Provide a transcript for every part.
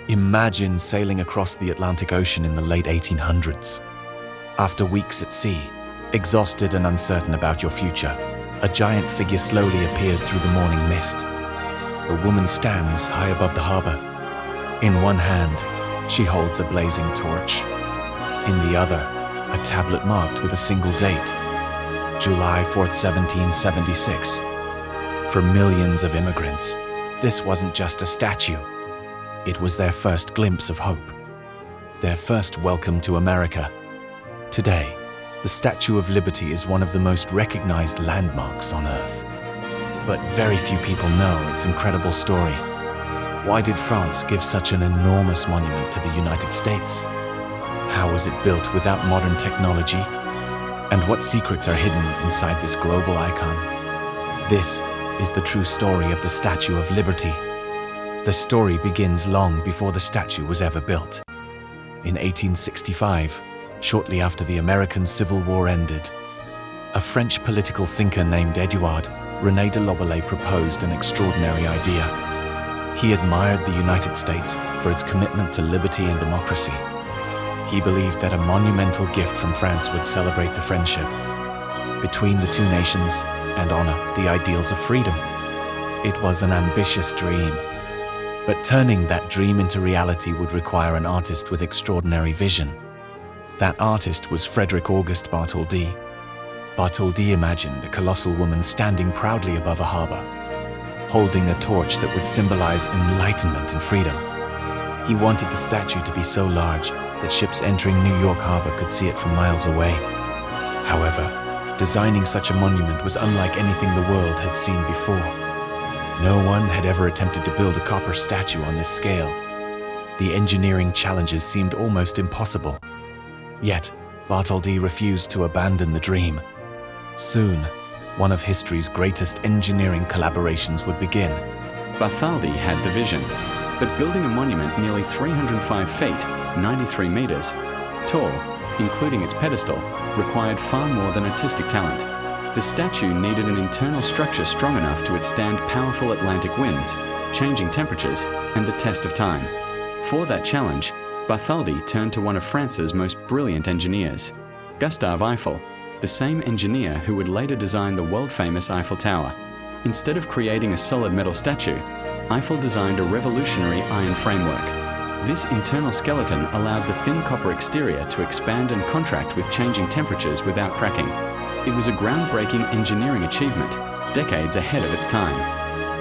Imagine sailing across the Atlantic Ocean in the late 1800s. After weeks at sea, exhausted and uncertain about your future, a giant figure slowly appears through the morning mist. A woman stands high above the harbor. In one hand, she holds a blazing torch. In the other, a tablet marked with a single date, July 4th, 1776. For millions of immigrants, this wasn't just a statue. It was their first glimpse of hope, their first welcome to America. Today, the Statue of Liberty is one of the most recognized landmarks on Earth. But very few people know its incredible story. Why did France give such an enormous monument to the United States? How was it built without modern technology? And what secrets are hidden inside this global icon? This is the true story of the Statue of Liberty. The story begins long before the statue was ever built. In 1865, shortly after the American Civil War ended, a French political thinker named Édouard René de L'Oboulé proposed an extraordinary idea. He admired the United States for its commitment to liberty and democracy. He believed that a monumental gift from France would celebrate the friendship between the two nations and honor the ideals of freedom. It was an ambitious dream, but turning that dream into reality would require an artist with extraordinary vision. That artist was Frederick Auguste Bartholdi. Bartholdi imagined a colossal woman standing proudly above a harbor, holding a torch that would symbolize enlightenment and freedom. He wanted the statue to be so large that ships entering New York Harbor could see it from miles away. However, designing such a monument was unlike anything the world had seen before. No one had ever attempted to build a copper statue on this scale. The engineering challenges seemed almost impossible. Yet, Bartholdi refused to abandon the dream. Soon, one of history's greatest engineering collaborations would begin. Bartholdi had the vision, but building a monument nearly 305 feet, 93 meters, tall, including its pedestal, required far more than artistic talent. The statue needed an internal structure strong enough to withstand powerful Atlantic winds, changing temperatures, and the test of time. For that challenge, Bartholdi turned to one of France's most brilliant engineers, Gustave Eiffel, the same engineer who would later design the world-famous Eiffel Tower. Instead of creating a solid metal statue, Eiffel designed a revolutionary iron framework. This internal skeleton allowed the thin copper exterior to expand and contract with changing temperatures without cracking. It was a groundbreaking engineering achievement, decades ahead of its time.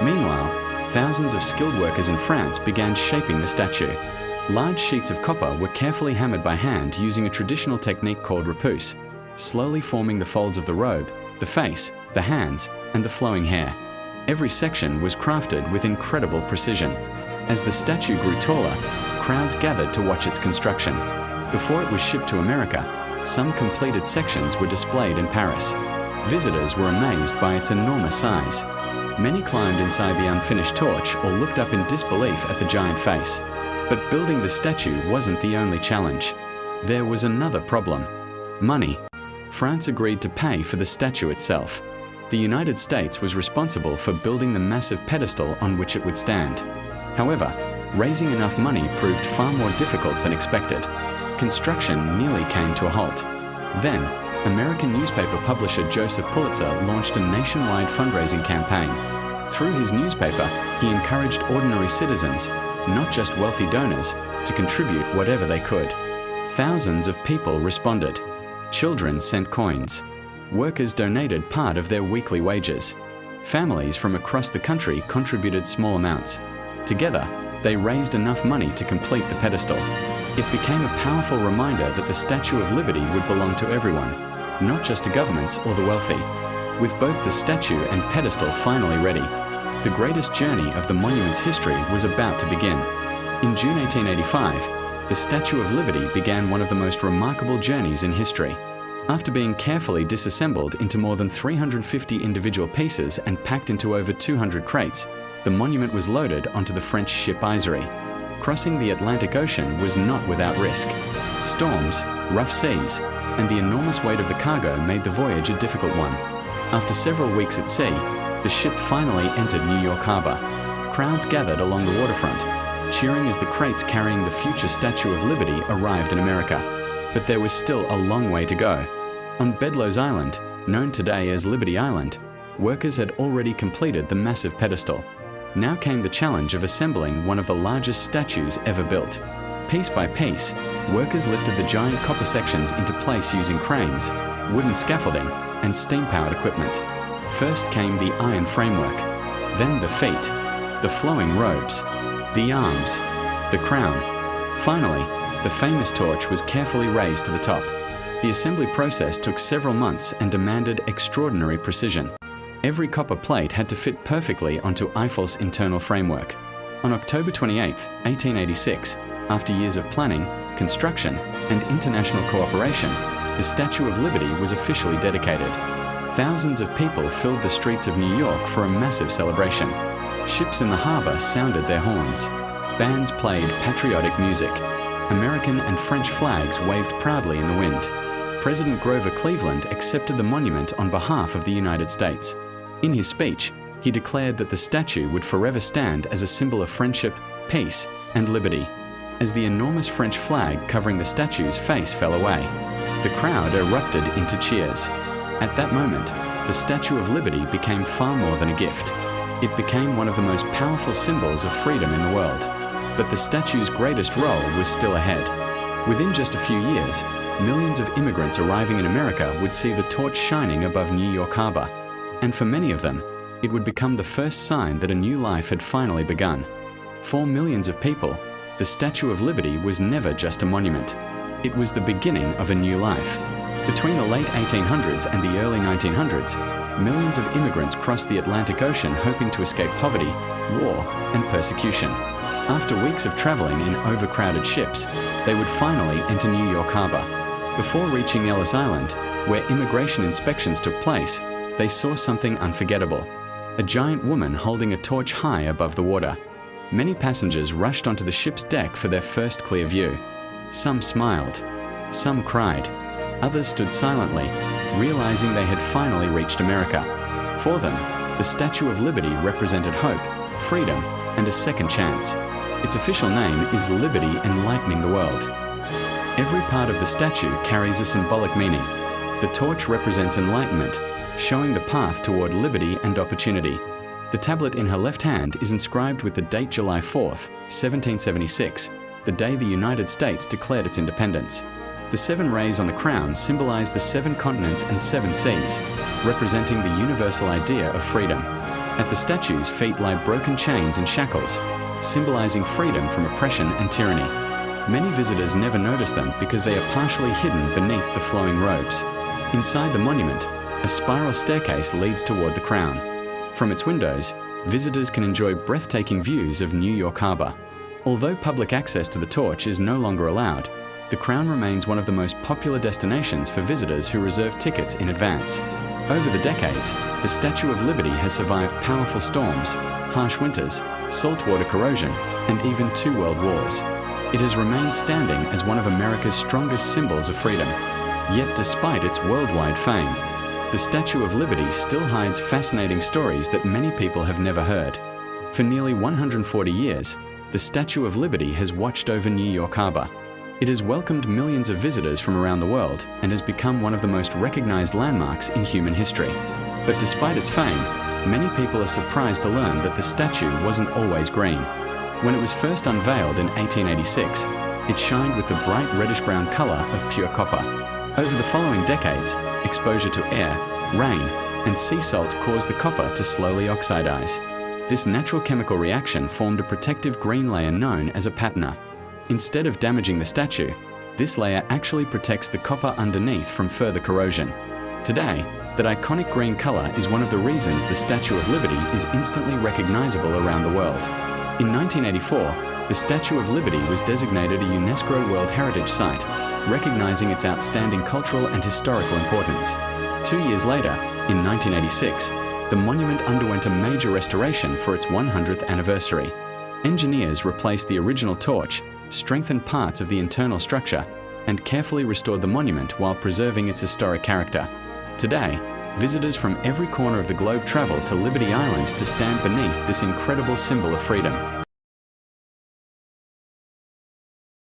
Meanwhile, thousands of skilled workers in France began shaping the statue. Large sheets of copper were carefully hammered by hand using a traditional technique called repousse, slowly forming the folds of the robe, the face, the hands, and the flowing hair. Every section was crafted with incredible precision. As the statue grew taller, crowds gathered to watch its construction. Before it was shipped to America, some completed sections were displayed in Paris. Visitors were amazed by its enormous size. Many climbed inside the unfinished torch or looked up in disbelief at the giant face. But building the statue wasn't the only challenge. There was another problem: money. France agreed to pay for the statue itself. The United States was responsible for building the massive pedestal on which it would stand. However, raising enough money proved far more difficult than expected. Construction nearly came to a halt. Then, American newspaper publisher Joseph Pulitzer launched a nationwide fundraising campaign. Through his newspaper, he encouraged ordinary citizens, not just wealthy donors, to contribute whatever they could. Thousands of people responded. Children sent coins. Workers donated part of their weekly wages. Families from across the country contributed small amounts. Together, they raised enough money to complete the pedestal. It became a powerful reminder that the Statue of Liberty would belong to everyone, not just to governments or the wealthy. With both the statue and pedestal finally ready, the greatest journey of the monument's history was about to begin. In June 1885, the Statue of Liberty began one of the most remarkable journeys in history. After being carefully disassembled into more than 350 individual pieces and packed into over 200 crates, the monument was loaded onto the French ship Isery. Crossing the Atlantic Ocean was not without risk. Storms, rough seas, and the enormous weight of the cargo made the voyage a difficult one. After several weeks at sea, the ship finally entered New York Harbor. Crowds gathered along the waterfront. cheering as the crates carrying the future Statue of Liberty arrived in America. But there was still a long way to go. On Bedloes Island, known today as Liberty Island, workers had already completed the massive pedestal. Now came the challenge of assembling one of the largest statues ever built. Piece by piece, workers lifted the giant copper sections into place using cranes, wooden scaffolding, and steam-powered equipment. First came the iron framework, then the feet, the flowing robes, the arms, the crown. Finally, the famous torch was carefully raised to the top. The assembly process took several months and demanded extraordinary precision. Every copper plate had to fit perfectly onto Eiffel's internal framework. On October 28, 1886, after years of planning, construction, and international cooperation, the Statue of Liberty was officially dedicated. Thousands of people filled the streets of New York for a massive celebration. Ships in the harbor sounded their horns. Bands played patriotic music. American and French flags waved proudly in the wind. President Grover Cleveland accepted the monument on behalf of the United States. In his speech, he declared that the statue would forever stand as a symbol of friendship, peace, and liberty. As the enormous French flag covering the statue's face fell away, the crowd erupted into cheers. At that moment, the Statue of Liberty became far more than a gift. It became one of the most powerful symbols of freedom in the world. But the statue's greatest role was still ahead. Within just a few years, millions of immigrants arriving in America would see the torch shining above New York Harbor. And for many of them, it would become the first sign that a new life had finally begun. For millions of people, the Statue of Liberty was never just a monument. It was the beginning of a new life. Between the late 1800s and the early 1900s, millions of immigrants crossed the Atlantic Ocean hoping to escape poverty, war, and persecution. After weeks of traveling in overcrowded ships, they would finally enter New York Harbor. Before reaching Ellis Island, where immigration inspections took place, they saw something unforgettable. A giant woman holding a torch high above the water. Many passengers rushed onto the ship's deck for their first clear view. Some smiled, some cried, others stood silently, realizing they had finally reached America. For them, the Statue of Liberty represented hope, freedom, and a second chance. Its official name is Liberty Enlightening the World. Every part of the statue carries a symbolic meaning. The torch represents enlightenment, showing the path toward liberty and opportunity. The tablet in her left hand is inscribed with the date July 4th, 1776, the day the United States declared its independence. The 7 rays on the crown symbolize the 7 continents and 7 seas, representing the universal idea of freedom. At the statue's feet lie broken chains and shackles, symbolizing freedom from oppression and tyranny. Many visitors never notice them because they are partially hidden beneath the flowing robes. Inside the monument, a spiral staircase leads toward the crown. From its windows, visitors can enjoy breathtaking views of New York Harbor. Although public access to the torch is no longer allowed, the crown remains one of the most popular destinations for visitors who reserve tickets in advance. Over the decades, the Statue of Liberty has survived powerful storms, harsh winters, saltwater corrosion, and even 2 world wars. It has remained standing as one of America's strongest symbols of freedom. Yet despite its worldwide fame, the Statue of Liberty still hides fascinating stories that many people have never heard. For nearly 140 years, the Statue of Liberty has watched over New York Harbor. It has welcomed millions of visitors from around the world and has become one of the most recognized landmarks in human history. But despite its fame, many people are surprised to learn that the statue wasn't always green. When it was first unveiled in 1886, it shined with the bright reddish-brown color of pure copper. Over the following decades, exposure to air, rain, and sea salt caused the copper to slowly oxidize. This natural chemical reaction formed a protective green layer known as a patina. Instead of damaging the statue, this layer actually protects the copper underneath from further corrosion. Today, that iconic green color is one of the reasons the Statue of Liberty is instantly recognizable around the world. In 1984, the Statue of Liberty was designated a UNESCO World Heritage Site, recognizing its outstanding cultural and historical importance. 2 years later, in 1986, the monument underwent a major restoration for its 100th anniversary. Engineers replaced the original torch, strengthened parts of the internal structure, and carefully restored the monument while preserving its historic character. Today, visitors from every corner of the globe travel to Liberty Island to stand beneath this incredible symbol of freedom.